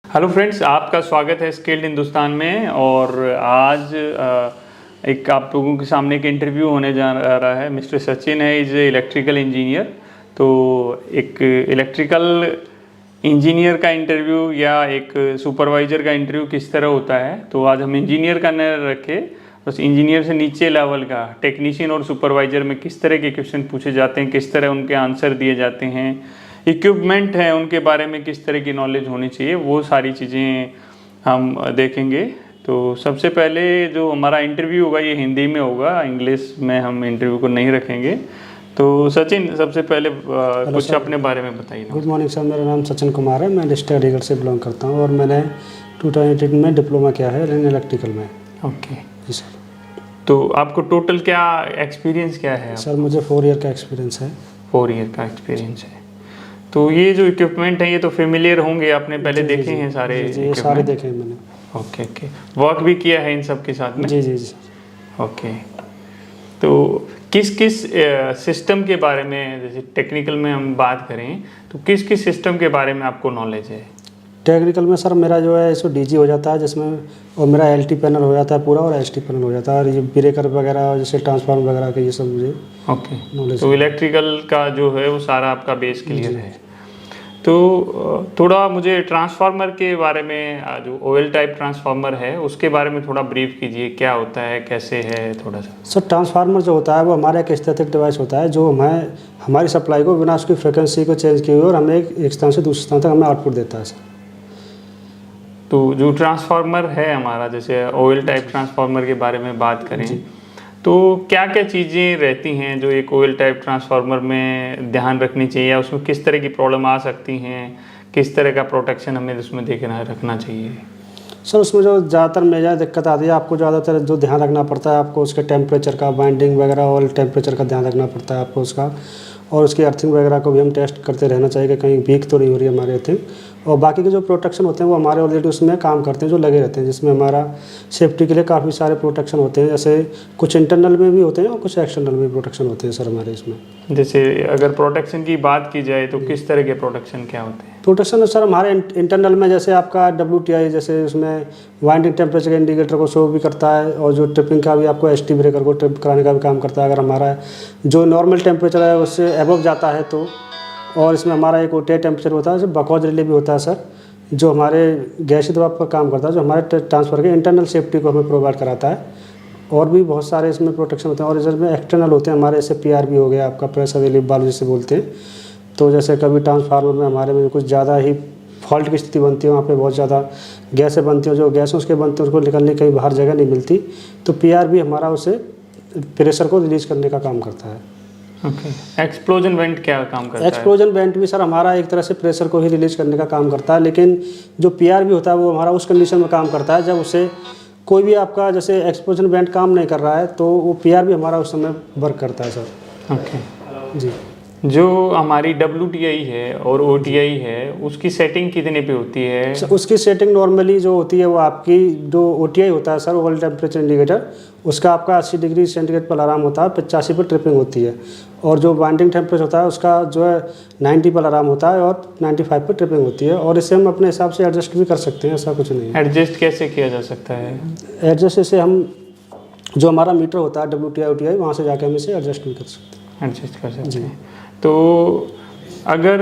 Hello friends, आपका स्वागत है स्किल्ड हिंदुस्तान में। और आज एक आप लोगों के सामने एक इंटरव्यू होने जा रहा है। मिस्टर सचिन है, इज़ इलेक्ट्रिकल इंजीनियर। तो एक इलेक्ट्रिकल इंजीनियर का इंटरव्यू या एक सुपरवाइज़र का इंटरव्यू किस तरह होता है, तो आज हम इंजीनियर का न रखे, बस इंजीनियर से नीचे लेवल का टेक्नीशियन और सुपरवाइज़र में किस तरह के क्वेश्चन पूछे जाते हैं, किस तरह उनके आंसर दिए जाते हैं, इक्विपमेंट है उनके बारे में किस तरह की नॉलेज होनी चाहिए, वो सारी चीज़ें हम देखेंगे। तो सबसे पहले जो हमारा इंटरव्यू होगा ये हिंदी में होगा, इंग्लिश में हम इंटरव्यू को नहीं रखेंगे। तो सचिन, सबसे पहले कुछ अपने बारे में बताइए। गुड मॉर्निंग सर, मेरा नाम सचिन कुमार है। मैं डिस्ट्रिक्ट अलीगढ़ से बिलोंग करता हूँ और मैंने 2018 में डिप्लोमा किया है इलेक्ट्रिकल में। ओके जी सर। तो आपको टोटल क्या एक्सपीरियंस क्या है? सर मुझे 4 ईयर का एक्सपीरियंस है। 4 ईयर का एक्सपीरियंस है। तो ये जो इक्विपमेंट है ये तो फेमिलियर होंगे, आपने पहले देखे हैं सारे? जी, ये सारे देखे हैं मैंने। ओके ओके, वर्क भी किया है इन सब के साथ में? जी जी जी। ओके, तो किस किस सिस्टम के बारे में, जैसे टेक्निकल में हम बात करें तो किस किस सिस्टम के बारे में आपको नॉलेज है? टेक्निकल में सर मेरा जो है इसको डीजी हो जाता है जिसमें, और मेरा एलटी पैनल हो जाता है पूरा, और एसटी पैनल हो जाता है, और ये ब्रेकर वगैरह जैसे ट्रांसफार्मर वगैरह के ये सब मुझे नॉलेज। तो इलेक्ट्रिकल का जो है वो सारा आपका बेस क्लियर है। तो थोड़ा मुझे ट्रांसफार्मर के बारे में, जो ऑयल टाइप ट्रांसफार्मर है उसके बारे में थोड़ा ब्रीफ कीजिए, क्या होता है, कैसे है थोड़ा सा। सर ट्रांसफार्मर जो होता है वो हमारा एक स्टैटिक डिवाइस होता है जो हमें हमारी सप्लाई को बिना उसकी फ्रिक्वेंसी को चेंज किए हुए और हमें एक स्थान से दूसरे स्थान तक हमें आउटपुट देता है सर। तो जो ट्रांसफार्मर है हमारा, जैसे ऑयल टाइप ट्रांसफार्मर के बारे में बात करें तो क्या क्या चीज़ें रहती हैं जो एक ऑयल टाइप ट्रांसफार्मर में ध्यान रखनी चाहिए, या उसमें किस तरह की प्रॉब्लम आ सकती हैं, किस तरह का प्रोटेक्शन हमें उसमें रखना चाहिए? सर उसमें जो ज़्यादातर मेजर दिक्कत आती है, आपको ज़्यादातर जो ध्यान रखना पड़ता है आपको उसके टेम्परेचर का, बाइंडिंग वगैरह और टेम्परेचर का ध्यान रखना पड़ता है आपको उसका, और उसकी अर्थिंग वगैरह को भी हम टेस्ट करते रहना चाहिए कि कहीं वीक तो नहीं हो रही है हमारी अर्थिंग। और बाकी के जो प्रोटेक्शन होते हैं वो हमारे ऑलरेडी उसमें काम करते हैं, जो लगे रहते हैं, जिसमें हमारा सेफ्टी के लिए काफ़ी सारे प्रोटेक्शन होते हैं, जैसे कुछ इंटरनल में भी होते हैं और कुछ एक्सटर्नल में प्रोटेक्शन होते हैं सर हमारे इसमें। जैसे अगर प्रोटेक्शन की बात की जाए तो किस तरह के प्रोटेक्शन क्या होते हैं? प्रोटेक्शन सर हमारे इंटरनल में जैसे आपका WTI, जैसे उसमें वाइंडिंग टेम्परेचर इंडिकेटर को शो भी करता है, और जो ट्रिपिंग का भी आपको ST ब्रेकर को ट्रिप कराने का भी काम करता है। अगर हमारा जो नॉर्मल टेम्परेचर है उससे अबव जाता है तो, और इसमें हमारा एक OTA टेम्परेचर होता है, बकौज रिले भी होता है सर, जो हमारे गैसीय दबाव पर काम करता है, जो हमारे ट्रांसफर के इंटरनल सेफ्टी को हमें प्रोवाइड कराता है। और भी बहुत सारे इसमें प्रोटेक्शन होते हैं, और इसमें एक्सटर्नल होते हैं हमारे, जैसे PRV हो गया आपका, प्रेशर रिलीफ वाल्व जिसे बोलते हैं। तो जैसे कभी ट्रांसफार्मर में हमारे में कुछ ज़्यादा ही फॉल्ट की स्थिति बनती है, वहाँ पे बहुत ज़्यादा गैसें बनती हैं, जो गैसें उसके बनते हैं उसको निकलने की कहीं बाहर जगह नहीं मिलती, तो PRV हमारा उसे प्रेशर को रिलीज करने का काम करता है। ओके, एक्सप्लोजन वेंट क्या काम करता है? एक्सप्लोजन वेंट भी सर हमारा एक तरह से प्रेशर को ही रिलीज करने का काम करता है, लेकिन जो PRV होता है वो हमारा उस कंडीशन में काम करता है जब उसे कोई भी आपका जैसे एक्सप्लोजन वेंट काम नहीं कर रहा है, तो वो PRV हमारा उस समय वर्क करता है सर। ओके जी। जो हमारी WTI है और OTI है उसकी सेटिंग कितने पे होती है? उसकी सेटिंग नॉर्मली जो होती है वो आपकी जो OTI होता है सर, ऑयल टेम्परेचर इंडिकेटर, उसका आपका 80 डिग्री सेंटीग्रेड पर अलार्म होता है, 85 पर ट्रिपिंग होती है। और जो बाइंडिंग टेम्परेचर होता है उसका जो है 90 पर अलार्म होता है और 95 पर ट्रिपिंग होती है। और इसे हम अपने हिसाब से एडजस्ट भी कर सकते हैं, ऐसा कुछ नहीं है। एडजस्ट कैसे किया जा सकता है? एडजस्ट से हम जो हमारा मीटर होता है WTI OTI, वहाँ से जाके हम इसे एडजस्ट भी कर सकते हैं। एडजस्ट कर सकते हैं। तो अगर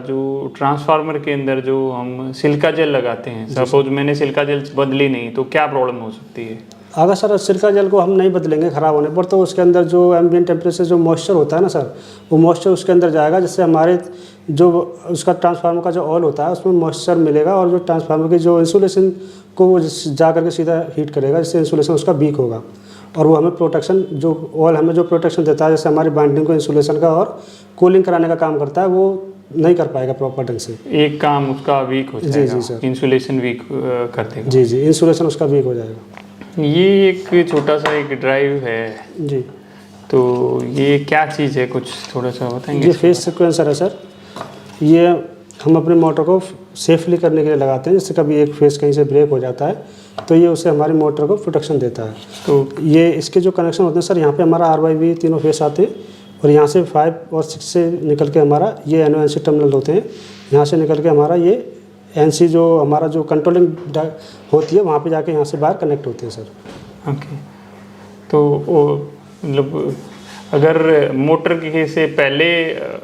जो ट्रांसफार्मर के अंदर जो हम सिलिका जेल लगाते हैं, सपोज मैंने सिलिका जेल बदली नहीं, तो क्या प्रॉब्लम हो सकती है? अगर सर सिलिका जेल को हम नहीं बदलेंगे ख़राब होने पर, तो उसके अंदर जो एम्बिएंट टेम्परेचर जो मॉइस्चर होता है ना सर, वो मॉइस्चर उसके अंदर जाएगा, जिससे हमारे जो उसका ट्रांसफार्मर का जो ऑयल होता है उसमें मॉइस्चर मिलेगा, और जो ट्रांसफार्मर की जो इंसुलेशन को वो जा करके सीधा हीट करेगा, जिससे इंसुलेशन उसका वीक होगा, और वो हमें प्रोटेक्शन, जो ऑयल हमें जो प्रोटेक्शन देता है, जैसे हमारी बाइंडिंग को इंसुलेशन का और कूलिंग कराने का काम करता है, वो नहीं कर पाएगा प्रॉपर ढंग से। एक काम उसका वीक हो जाएगा। जी सर, इंसुलेशन वीक कर देगा। जी, इंसुलेशन उसका वीक हो जाएगा। ये एक छोटा सा एक ड्राइव है जी, तो ये क्या चीज़ है, कुछ थोड़ा सा बताएंगे? ये फेज सीक्वेंसर है सर। ये हम अपने मोटर को सेफली करने के लिए लगाते हैं, जैसे कभी एक फेज कहीं से ब्रेक हो जाता है तो ये उसे हमारी मोटर को प्रोटेक्शन देता है। तो ये इसके जो कनेक्शन होते हैं सर, यहाँ पे हमारा RYB तीनों फेस आते हैं, और यहाँ से 5 और 6 से निकल के हमारा ये NONC टर्मिनल होते हैं, यहाँ से निकल के हमारा ये एनसी जो हमारा जो कंट्रोलिंग होती है वहाँ पे जाके यहाँ से बाहर कनेक्ट होते हैं सर। ओके। तो वो मतलब अगर मोटर के से पहले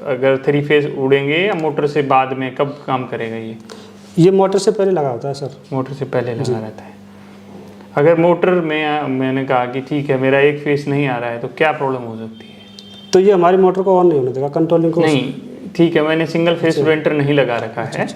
अगर 3 फेज उड़ेंगे या मोटर से बाद में, कब काम करेगा ये मोटर से पहले लगा होता है सर। मोटर से पहले लगा रहता है। अगर मोटर में मैंने कहा कि ठीक है मेरा एक फेस नहीं आ रहा है तो क्या प्रॉब्लम हो सकती है? तो ये हमारी मोटर को ऑन नहीं होने देगा, कंट्रोलिंग को नहीं, ठीक है, मैंने सिंगल फेस वेंटर नहीं लगा रखा है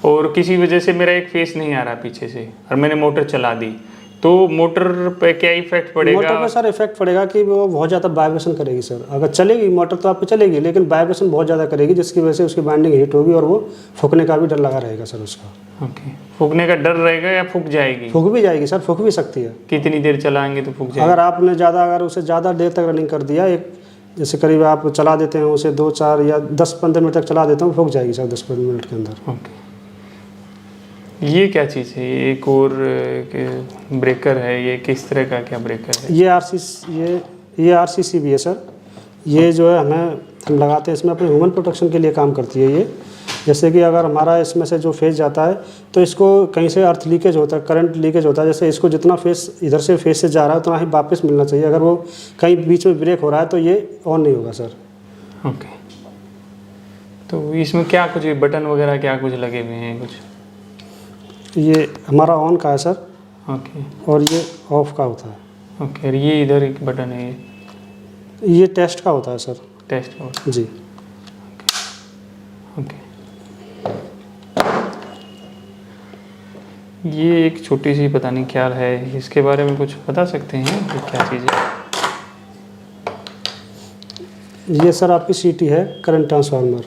और किसी वजह से मेरा एक फेस नहीं आ रहा पीछे से और मैंने मोटर चला दी, तो मोटर पे क्या इफेक्ट पड़ेगा? मोटर पे सर इफेक्ट पड़ेगा कि वो बहुत ज़्यादा वाइब्रेशन करेगी सर। अगर चलेगी मोटर तो आपकी चलेगी, लेकिन वाइब्रेशन बहुत ज़्यादा करेगी जिसकी वजह से उसकी बाइंडिंग हीट होगी और वो फूकने का भी डर लगा रहेगा सर उसका। ओके। फूकने का डर रहेगा या फूक जाएगी? फूक भी जाएगी सर, फूक भी सकती है। कितनी देर चलाएंगे तो फूक जाएगी? अगर आपने अगर उसे ज़्यादा देर तक रनिंग कर दिया, एक जैसे करीब आप चला देते हैं उसे 2-4 या 10-15 मिनट तक चला देते हैं, फूक जाएगी सर 10-15 मिनट के अंदर। ओके। ये क्या चीज़ है? ये एक और ब्रेकर है, ये किस तरह का क्या ब्रेकर है? ये RCC भी है सर। ये जो है हम लगाते हैं इसमें, अपने ह्यूमन प्रोटेक्शन के लिए काम करती है ये। जैसे कि अगर हमारा इसमें से जो फेस जाता है तो इसको कहीं से अर्थ लीकेज होता है, करंट लीकेज होता है, जैसे इसको जितना फेस इधर से फेस से जा रहा है उतना ही वापस मिलना चाहिए। अगर वो कहीं बीच में ब्रेक हो रहा है तो ये ऑन नहीं होगा सर। ओके। तो इसमें क्या कुछ बटन वगैरह क्या कुछ लगे हुए हैं कुछ? ये हमारा ऑन का है सर। ओके। और ये ऑफ का होता है। ओके। और ये इधर एक बटन है, ये टेस्ट का होता है सर। टेस्ट का? जी। ओके। ये एक छोटी सी पता नहीं क्या है, इसके बारे में कुछ बता सकते हैं कि क्या चीज़ है? ये सर आपकी सीटी है, करंट ट्रांसफार्मर।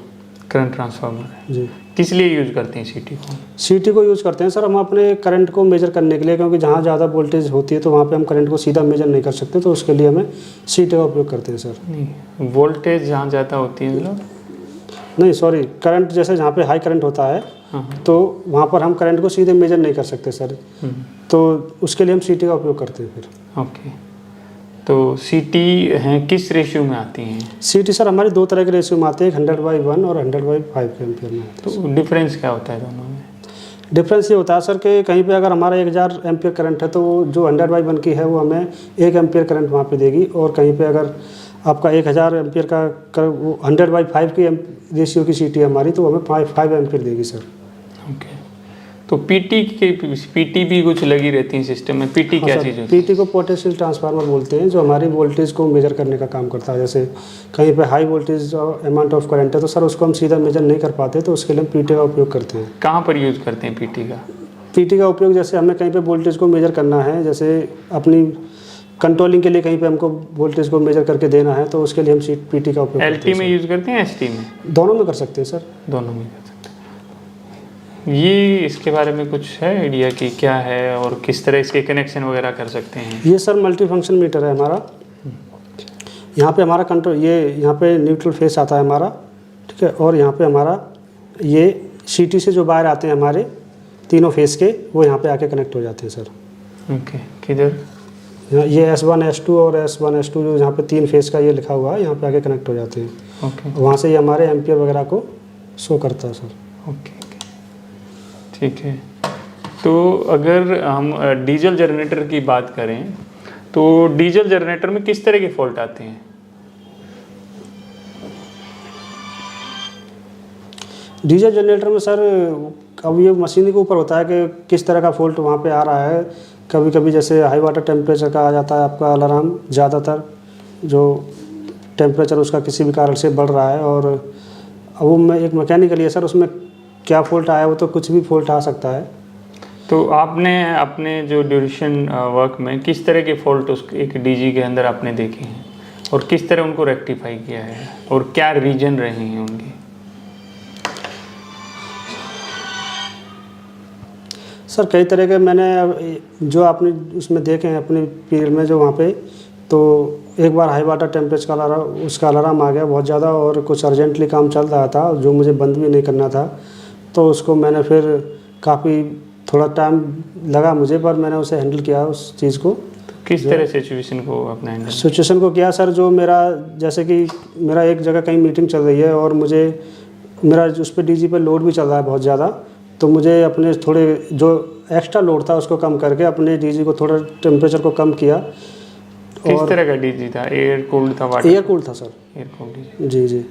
करंट ट्रांसफार्मर है जी। किस लिए यूज करते हैं सीटी को? सीटी को यूज़ करते हैं सर हम अपने करंट को मेजर करने के लिए, क्योंकि जहाँ ज़्यादा वोल्टेज होती है तो वहाँ पे हम करंट को सीधा मेजर नहीं कर सकते, तो उसके लिए हमें सीटी का उपयोग करते हैं सर। नहीं, वोल्टेज जहाँ ज़्यादा होती है मतलब? नहीं सॉरी, करंट जैसे जहाँ पे हाई करंट होता है तो वहाँ पर हम करंट को सीधे मेजर नहीं कर सकते सर, तो उसके लिए हम सीटी का उपयोग करते हैं फिर। ओके। तो सीटी हैं किस रेशियो में आती हैं? सीटी सर हमारी 2 तरह के रेशियो में आते हैं, 100/1 और 100/5 एम्पियर में आते हैं। तो डिफरेंस क्या होता है दोनों में? डिफरेंस ये होता है सर कि कहीं पे अगर हमारा 1000 एम्पियर करंट है तो वो जो 100/1 की है वो हमें 1 एम्पियर करंट वहाँ पे देगी, और कहीं पे अगर आपका 1000 एम्पियर का वो 100/5 की रेशियो की सीटी है हमारी, तो हमें 5 एम्पियर देगी सर। ओके। तो पीटी भी कुछ लगी रहती है सिस्टम में? पीटी क्या चीज़ होती है? पीटी को पोटेंशियल ट्रांसफार्मर बोलते हैं, जो हमारी वोल्टेज को मेजर करने का काम करता है। जैसे कहीं पे high voltage amount of current है तो सर उसको हम सीधा मेजर नहीं कर पाते, तो उसके लिए हम पीटी का उपयोग करते हैं। कहाँ पर यूज़ करते हैं पीटी का? पीटी का उपयोग जैसे हमें कहीं पे वोल्टेज को मेजर करना है, जैसे अपनी कंट्रोलिंग के लिए कहीं पे हमको वोल्टेज को मेजर करके देना है, तो उसके लिए हम पीटी का उपयोग करते हैं। LT में यूज़ करते हैं ST में? दोनों में कर सकते हैं सर। दोनों में कर सकते हैं। ये इसके बारे में कुछ है आइडिया कि क्या है और किस तरह इसके कनेक्शन वगैरह कर सकते हैं? ये सर मल्टी फंक्शन मीटर है हमारा। यहाँ पे हमारा कंट्रोल, ये यहाँ पे न्यूट्रल फेस आता है हमारा, ठीक है, और यहाँ पे हमारा ये सीटी से जो वायर आते हैं हमारे तीनों फेस के, वो यहाँ पे आके कनेक्ट हो जाते हैं सर। ओके। किधर? ये S1 S2 और S1 S2 जो यहाँ पे 3 फेस का ये लिखा हुआ है, यहाँ पे आके कनेक्ट हो जाते हैं। ओके। वहाँ से ये हमारे एम्पियर वगैरह को शो करता है सर। ओके। ठीक है। तो अगर हम डीजल जनरेटर की बात करें तो डीजल जनरेटर में किस तरह के फॉल्ट आते हैं? डीजल जनरेटर में सर अब ये मशीन के ऊपर होता है कि किस तरह का फॉल्ट वहाँ पे आ रहा है। कभी कभी जैसे हाई वाटर टेम्परेचर का आ जाता है आपका अलार्म, ज़्यादातर जो टेम्परेचर उसका किसी भी कारण से बढ़ रहा है, और अब वो एक मैकेनिकल है सर, उसमें क्या फॉल्ट आया वो तो कुछ भी फॉल्ट आ सकता है। तो आपने अपने जो ड्यूरेशन वर्क में किस तरह के फॉल्ट उस एक डीजी के अंदर आपने देखे हैं और किस तरह उनको रेक्टिफाई किया है और क्या रीजन रहे हैं उनके? सर कई तरह के मैंने जो आपने उसमें देखे हैं अपने पीरियड में जो वहाँ पे, तो एक बार हाई वाटर टेम्परेचर का उसका अलार्म आ गया बहुत ज़्यादा, और कुछ अर्जेंटली काम चल रहा था जो मुझे बंद भी नहीं करना था, तो उसको मैंने फिर काफ़ी थोड़ा टाइम लगा मुझे, पर मैंने उसे हैंडल किया उस चीज़ को। किस तरह सिचुएशन को अपना हैंडल? सिचुएशन को किया सर, जो मेरा जैसे कि मेरा एक जगह कहीं मीटिंग चल रही है और मुझे मेरा उस पर डीजी पे लोड भी चल रहा है बहुत ज़्यादा, तो मुझे अपने थोड़े जो एक्स्ट्रा लोड था उसको कम करके अपने डीजी को थोड़ा टेम्परेचर को कम किया। किस तरह का डीजी था? एयर कूल्ड था? वाटर एयर कूल्ड था सर। एयर कूल्ड जी जी।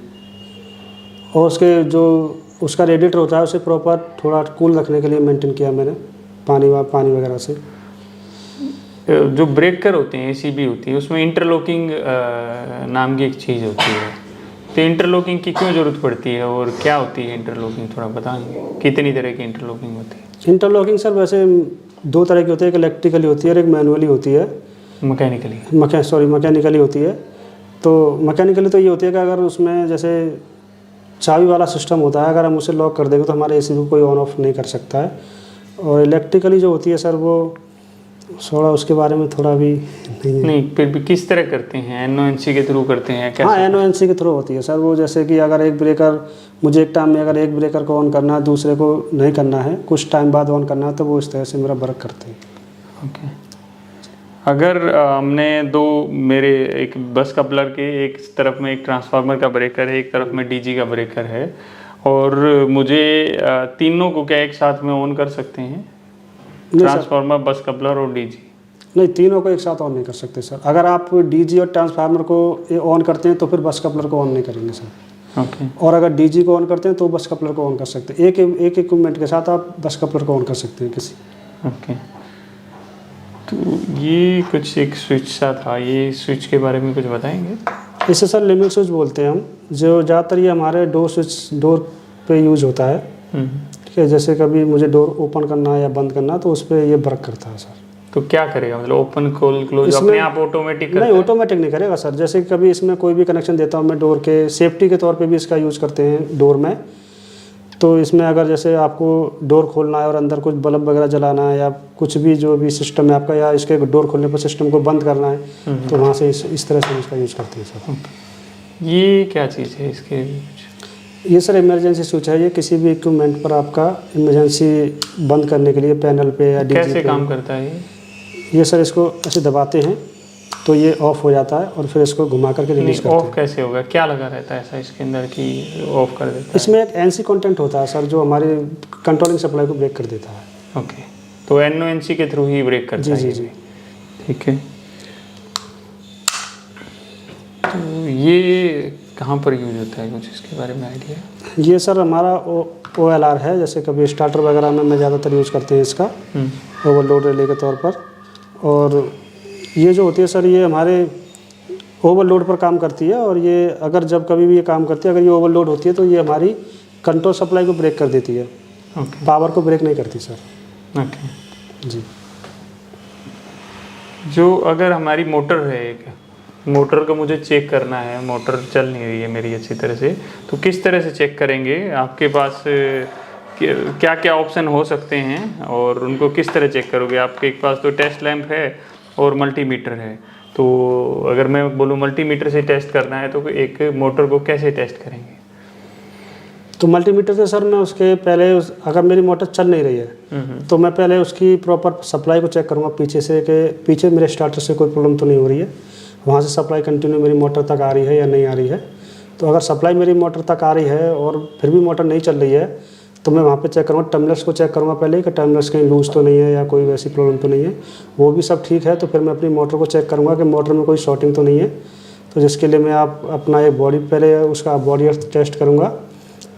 और उसके जो उसका रेडिएटर होता है उसे प्रॉपर थोड़ा कूल रखने के लिए मेंटेन किया मैंने पानी वगैरह से। जो ब्रेकर होते हैं, एसीबी होती है, उसमें इंटरलॉकिंग नाम की एक चीज़ होती है। तो इंटरलॉकिंग की क्यों ज़रूरत पड़ती है और क्या होती है इंटरलॉकिंग? थोड़ा बताएंगे कितनी तरह की इंटरलॉकिंग होती है? इंटरलॉकिंग सर वैसे 2 तरह की होती है, एक इलेक्ट्रिकली होती है और एक मैनुअली होती है। मैकेनिकली होती है। तो मैकेनिकली तो ये होती है कि अगर उसमें जैसे चाबी वाला सिस्टम होता है, अगर हम उसे लॉक कर देंगे तो हमारे एसी को कोई ऑन ऑफ नहीं कर सकता है। और इलेक्ट्रिकली जो होती है सर वो थोड़ा उसके बारे में थोड़ा भी नहीं, फिर भी किस तरह करते हैं? एनओएनसी के थ्रू करते हैं कैसे? हाँ, एनओएनसी के थ्रू होती है सर वो। जैसे कि अगर एक ब्रेकर मुझे एक टाइम में अगर एक ब्रेकर को ऑन करना है, दूसरे को नहीं करना है, कुछ टाइम बाद ऑन करना है, तो वो इस तरह से मेरा वर्क करते हैं। ओके। अगर हमने मेरे एक बस कपलर के एक तरफ में एक ट्रांसफार्मर का ब्रेकर है, एक तरफ में डीजी का ब्रेकर है, और मुझे तीनों को क्या एक साथ में ऑन कर सकते हैं? ट्रांसफार्मर, बस कपलर और डीजी? नहीं, तीनों को एक साथ ऑन नहीं कर सकते सर। अगर आप डीजी और ट्रांसफार्मर को ऑन करते हैं तो फिर बस कपलर को ऑन नहीं करेंगे सर। ओके। और अगर डीजी को ऑन करते हैं तो बस कपलर को ऑन कर सकते हैं। एक इक्विपमेंट के साथ आप बस कपलर को ऑन कर सकते हैं किसी। ओके। तो ये कुछ एक स्विच सा था, ये स्विच के बारे में कुछ बताएंगे? इसे सर लिमिट स्विच बोलते हैं हम, जो ज़्यादातर ये हमारे डोर पे यूज होता है। ठीक है, जैसे कभी मुझे डोर ओपन करना है या बंद करना है तो उस पर ये वर्क करता है सर। तो क्या करेगा? मतलब ओपन क्लोज अपने आप ऑटोमेटिक? नहीं, ऑटोमेटिक नहीं करेगा सर। जैसे कभी इसमें कोई भी कनेक्शन देता हूँ मैं डोर के सेफ्टी के तौर पे भी इसका यूज़ करते हैं डोर में। तो इसमें अगर जैसे आपको डोर खोलना है और अंदर कुछ बल्ब वगैरह जलाना है या कुछ भी जो भी सिस्टम है आपका, या इसके डोर खोलने पर सिस्टम को बंद करना है, तो वहाँ से इस तरह से इसका यूज़ करते हैं सर। ये क्या चीज़ है इसके? ये सर इमरजेंसी स्विच है। ये किसी भी इक्विपमेंट पर आपका इमरजेंसी बंद करने के लिए पैनल पे या डीजी कैसे काम करता है ये सर इसको ऐसे दबाते हैं तो ये ऑफ हो जाता है और फिर इसको घुमा करके रिलीज करते हैं। ऑफ कैसे होगा? क्या लगा रहता है ऐसा इसके अंदर कि ऑफ कर देता है? इसमें एक एनसी कंटेंट होता है सर जो हमारे कंट्रोलिंग सप्लाई को ब्रेक कर देता है। ओके। तो एनओएनसी के थ्रू ही ब्रेक करता है? जी जी। ठीक है। तो ये कहाँ पर यूज होता है, कुछ इसके बारे में आइडिया? ये सर हमारा OLR है। जैसे कभी स्टार्टर वगैरह में मैं ज़्यादातर यूज़ करते हैं इसका ओवरलोड रिले के तौर पर। और ये जो होती है सर ये हमारे ओवरलोड पर काम करती है। और ये अगर जब कभी भी ये काम करती है, अगर ये ओवरलोड होती है तो ये हमारी कंट्रोल सप्लाई को ब्रेक कर देती है। पावर को ब्रेक नहीं करती सर। ओके जी। जो अगर हमारी मोटर है, एक मोटर को मुझे चेक करना है, मोटर चल नहीं रही है मेरी अच्छी तरह से, तो किस तरह से चेक करेंगे? आपके पास क्या क्या ऑप्शन हो सकते हैं और उनको किस तरह चेक करोगे? आपके पास तो टेस्ट लैंप है और मल्टीमीटर है। तो अगर मैं बोलूँ मल्टीमीटर से टेस्ट करना है तो एक मोटर को कैसे टेस्ट करेंगे? तो मल्टीमीटर से सर मैं उसके पहले अगर मेरी मोटर चल नहीं रही है तो मैं पहले उसकी प्रॉपर सप्लाई को चेक करूँगा पीछे से, कि पीछे मेरे स्टार्टर से कोई प्रॉब्लम तो नहीं हो रही है, वहाँ से सप्लाई कंटिन्यू मेरी मोटर तक आ रही है या नहीं आ रही है। तो अगर सप्लाई मेरी मोटर तक आ रही है और फिर भी मोटर नहीं चल रही है तो मैं वहाँ पे चेक करूँगा, टर्मिनल्स को चेक करूँगा पहले कि टर्मिनल्स कहीं लूज़ तो नहीं है या कोई वैसी प्रॉब्लम तो नहीं है। वो भी सब ठीक है तो फिर मैं अपनी मोटर को चेक करूँगा कि मोटर में कोई शॉर्टिंग तो नहीं है। तो जिसके लिए मैं अपना एक बॉडी पहले उसका बॉडी अर्थ टेस्ट करूँगा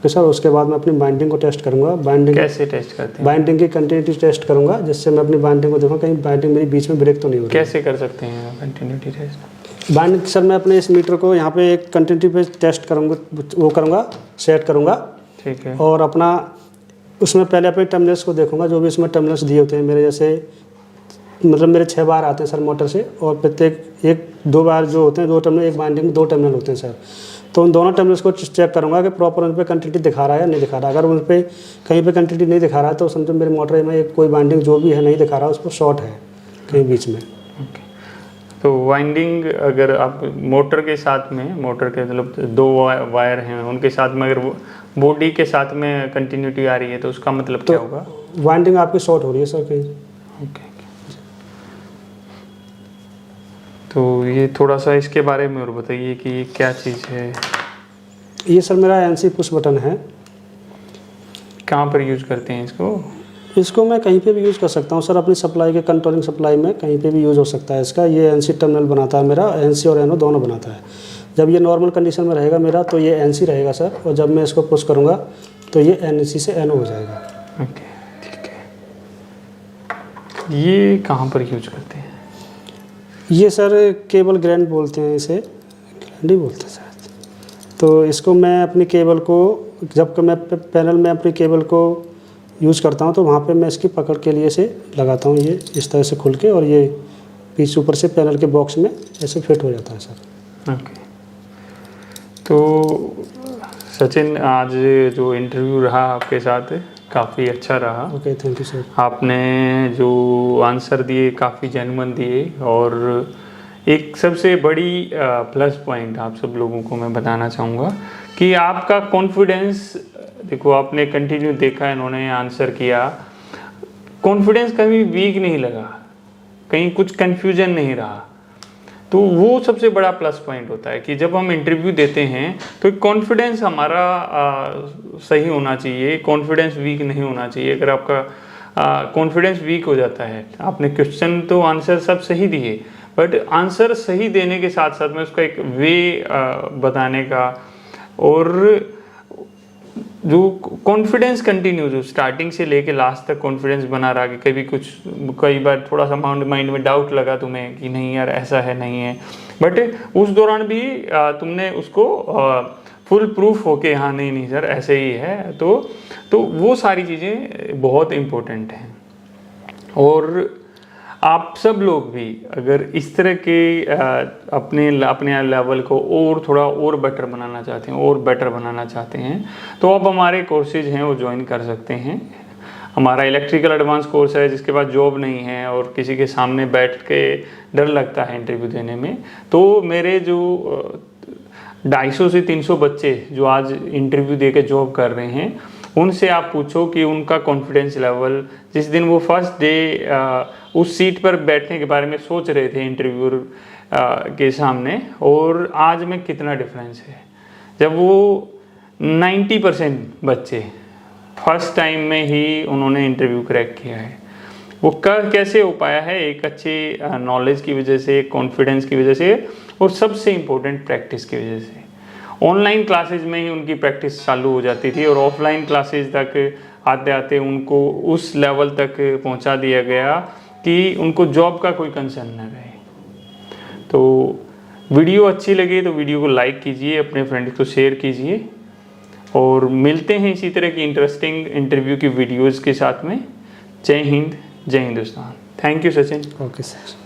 कि सर। उसके बाद मैं अपनी बाइंडिंग को टेस्ट करूँगा। बाइंडिंग कैसे टेस्ट करते हैं? बाइंडिंग की कंटिन्यूटी टेस्ट करूँगा, जिससे मैं अपनी बाइंडिंग को देखूँ कहीं बाइंडिंग मेरी बीच में ब्रेक तो नहीं हो रही। कैसे कर सकते हैं कंटिन्यूटी टेस्ट? बाइंडिंग सर मैं अपने इस मीटर को यहाँ पे एक कंटिन्यूटी पे टेस्ट करूँगा, वो करूँगा, सेट करूँगा। ठीक है। और अपना उसमें पहले अपने टर्मिनल्स को देखूँगा, जो भी इसमें टर्मिनल्स दिए होते हैं मेरे, जैसे मतलब मेरे 6 बार आते हैं सर मोटर से, और प्रत्येक 2 बार जो होते हैं 2 टर्मिनल, एक बाइंडिंग में 2 टर्मिनल होते हैं सर। तो उन दोनों टर्मिनल्स को चेक करूँगा कि प्रॉपर उन पर कंटिन्यूटी दिखा रहा है या नहीं दिखा रहा। अगर उन पर कहीं पे कंटिन्यूटी नहीं दिखा रहा है तो समझो मेरे मोटर में एक कोई बाइंडिंग जो भी है नहीं दिखा रहा, उस पर शॉर्ट है कहीं बीच में। तो वाइंडिंग अगर आप मोटर के साथ में, मोटर के मतलब 2 वायर हैं उनके साथ में अगर बॉडी के साथ में कंटिन्यूटी आ रही है तो उसका मतलब क्या होगा? वाइंडिंग आपकी शॉर्ट हो रही है सर कहीं। ओके। तो ये थोड़ा सा इसके बारे में और बताइए कि ये क्या चीज़ है? ये सर मेरा NC पुश बटन है। कहाँ पर यूज करते हैं इसको? इसको मैं कहीं पे भी यूज़ कर सकता हूँ सर, अपनी सप्लाई के कंट्रोलिंग सप्लाई में कहीं पे भी यूज़ हो सकता है इसका। ये एनसी टर्मिनल बनाता है मेरा, एनसी और एनओ दोनों बनाता है। जब ये नॉर्मल कंडीशन में रहेगा मेरा तो ये एनसी रहेगा सर, और जब मैं इसको पुश करूँगा तो ये एनसी से एनओ हो जाएगा। ओके, ठीक है। ये कहाँ पर यूज करते हैं? ये सर केबल ग्रैंड बोलते हैं, इसे ग्रैंड ही बोलते हैं शायद। तो इसको मैं अपनी केबल को, जब मैं पैनल में अपनी केबल को यूज़ करता हूँ तो वहाँ पे मैं इसकी पकड़ के लिए से लगाता हूँ, ये इस तरह से खुल के, और ये पीछे ऊपर से पैनल के बॉक्स में ऐसे फिट हो जाता है सर। ओके। तो सचिन, आज जो इंटरव्यू रहा आपके साथ काफ़ी अच्छा रहा। Okay, thank you sir. आपने जो आंसर दिए काफ़ी जेन्युइन दिए, और एक सबसे बड़ी प्लस पॉइंट आप सब लोगों को मैं बताना चाहूँगा कि आपका कॉन्फिडेंस, देखो आपने कंटिन्यू देखा, इन्होंने आंसर किया, कॉन्फिडेंस कभी वीक नहीं लगा, कहीं कुछ कन्फ्यूजन नहीं रहा। तो वो सबसे बड़ा प्लस पॉइंट होता है कि जब हम इंटरव्यू देते हैं तो कॉन्फिडेंस हमारा सही होना चाहिए, कॉन्फिडेंस वीक नहीं होना चाहिए। अगर आपका कॉन्फिडेंस वीक हो जाता है, आपने क्वेश्चन तो आंसर सब सही दिए, बट आंसर सही देने के साथ साथ में उसका एक वे बताने का, और जो कॉन्फिडेंस कंटिन्यू, जो स्टार्टिंग से लेके लास्ट तक कॉन्फिडेंस बना रहा, कि कई बार थोड़ा सा माइंड में डाउट लगा तुम्हें कि नहीं यार ऐसा है नहीं है, बट उस दौरान भी तुमने उसको फुल प्रूफ होके हाँ नहीं सर ऐसे ही है, तो वो सारी चीज़ें बहुत इम्पोर्टेंट हैं। और आप सब लोग भी अगर इस तरह के अपने लेवल को और थोड़ा और बेटर बनाना चाहते हैं, और बेटर बनाना चाहते हैं, तो आप हमारे कोर्सेज हैं वो ज्वाइन कर सकते हैं। हमारा इलेक्ट्रिकल एडवांस कोर्स है, जिसके बाद जॉब नहीं है और किसी के सामने बैठ के डर लगता है इंटरव्यू देने में, तो मेरे जो 250 से 300 बच्चे जो आज इंटरव्यू दे के जॉब कर रहे हैं, उनसे आप पूछो कि उनका कॉन्फिडेंस लेवल, जिस दिन वो फर्स्ट डे उस सीट पर बैठने के बारे में सोच रहे थे इंटरव्यूअर के सामने, और आज में कितना डिफरेंस है। जब वो 90% बच्चे फर्स्ट टाइम में ही उन्होंने इंटरव्यू क्रैक किया है, वो कैसे हो पाया है? एक अच्छे नॉलेज की वजह से, कॉन्फिडेंस की वजह से, और सबसे इम्पोर्टेंट प्रैक्टिस की वजह से। ऑनलाइन क्लासेज में ही उनकी प्रैक्टिस चालू हो जाती थी, और ऑफलाइन क्लासेज तक आते आते उनको उस लेवल तक पहुंचा दिया गया कि उनको जॉब का कोई कंसर्न न रहे। तो वीडियो अच्छी लगी तो वीडियो को लाइक कीजिए, अपने फ्रेंड्स को शेयर कीजिए, और मिलते हैं इसी तरह की इंटरेस्टिंग इंटरव्यू की वीडियोज़ के साथ में। जय हिंद, जय Hindustan. Thank you Sachin. Okay sir.